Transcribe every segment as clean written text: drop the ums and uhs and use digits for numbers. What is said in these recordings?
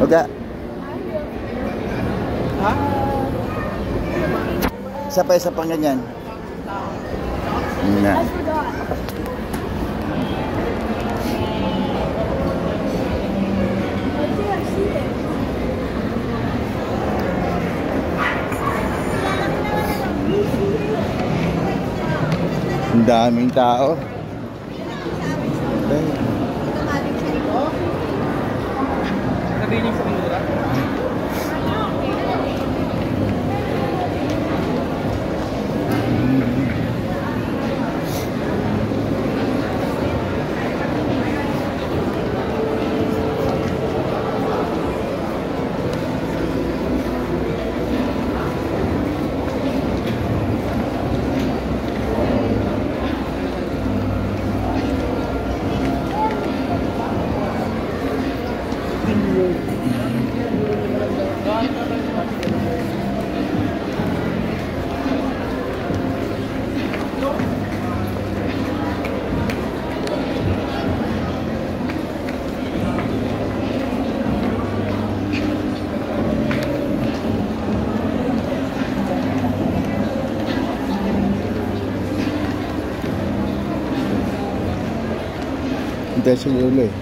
Oga. Ha? Isa pa ganyan. Yan. Ang daming tao. Sabihin niyo sa pintura? Hindi siya ulo eh.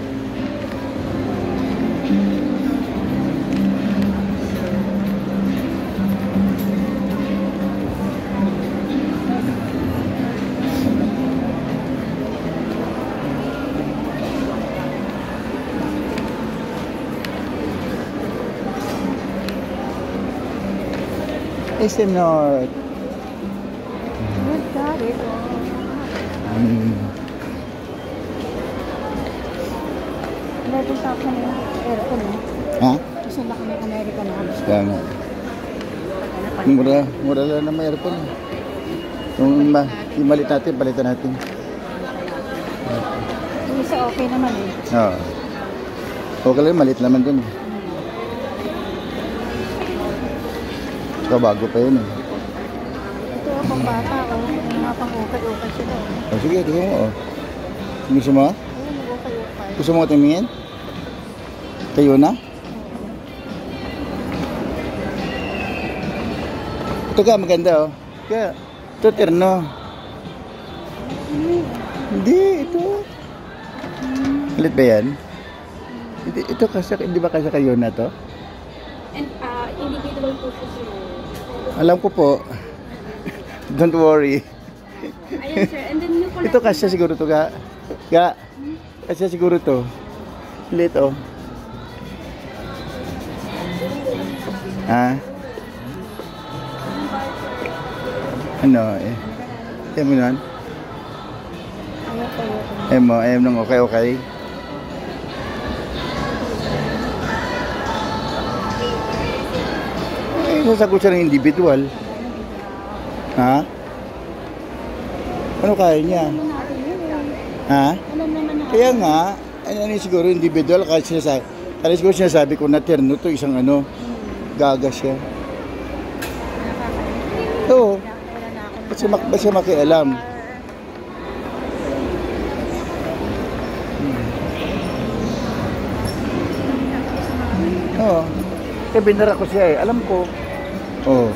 SM North. Meron sa akin yung aircon eh. Ha? Gusto na kami American na kami. Tama. Mura lang na may aircon. Yung malit natin, palitan natin. Yung isa okay naman eh. Oo. Okay lang, malit naman dun eh. Ito, bago pa yun eh. Ito pang bata o. Yung mga pang-ukay-ukay sila o. O sige, tingnan mo o. Gusto mo? Ayun, nag-ukay-ukay. Gusto mo tingin? Kayo na? Ito ka, maganda oh. Kaya, ito terno. Hindi, ito. Ulit ba yan? Ito kasi, di ba kasi kayo na to? And individual po siya sir. Alam ko po. Don't worry. Ayan sir, and then yung Ito kasi siguro to ka. Ka. Kasi siguro to. Ulit oh. Ah. Ano eh? Ayaw mo nun? Ayaw nung okay. Sasagot siya ng individual. Ha? Ano kaya niya? Ha? Kaya nga, ano siguro individual kasi siguro sinasabi ko na terno to isang ano, gaga siya. Oo. Ba't siya makialam? Oo. Kaya binara ko siya eh. Alam ko. Oo.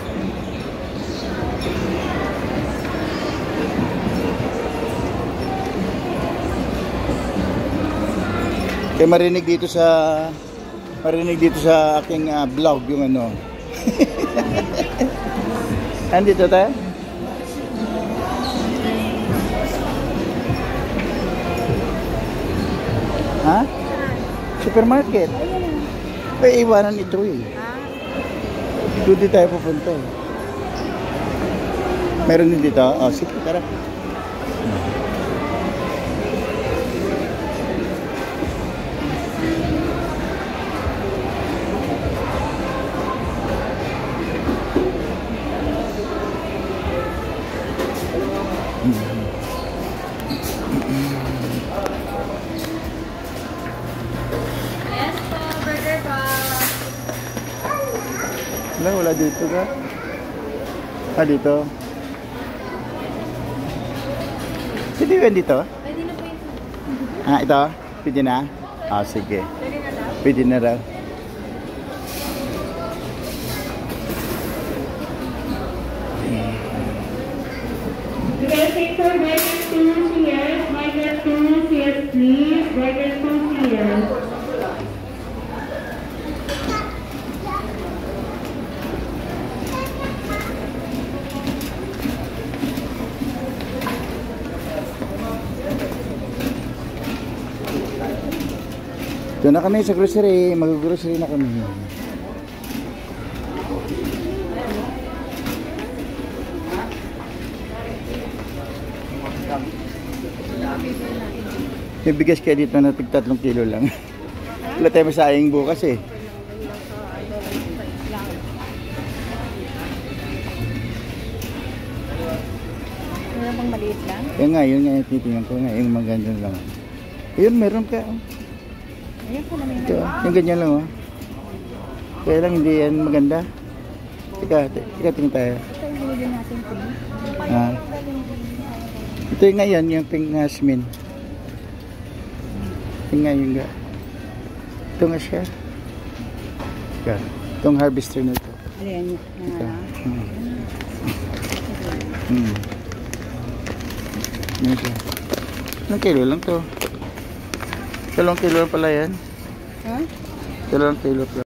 Kaya marinig dito sa aking vlog yung ano. Andito tayo? Ha? Supermarket. Ay, iwanan ito eh. Doon di tayo pupunta eh. Meron din dito? Oh, sige, tara. Wala dito ka? Dito? Pwede ba dito? Pwede na po yun. Ito? Pwede na? Sige. Pwede na lang. Pwede na raw. You guys take for burger 2 CS, burger 2 CS please, burger 2 CS. Doon na kami sa grocery. Mag-grocery na kami. May bigas kaya dito na tig 3 kilo lang. Wala tayo masayang bukas eh. Meron bang maliit lang? Yan nga, yun nga yung titingnan ko nga. Yung maganda lang. Ayun, meron ka. Ayan po naman Ito, yung ganyan lang oh. Kaya lang hindi yan maganda. Teka, tingin tayo. ito yung binili natin po. Ah. Ito yung ngayon, yung pink jasmine. Yung nga, yung nga. Ito nga siya. Ika, itong harvester na ito. Ayan. Ito. Yan siya. Ilang kilo lang to? 2 kilo lang pala yan. Ha? 2 kilo pala.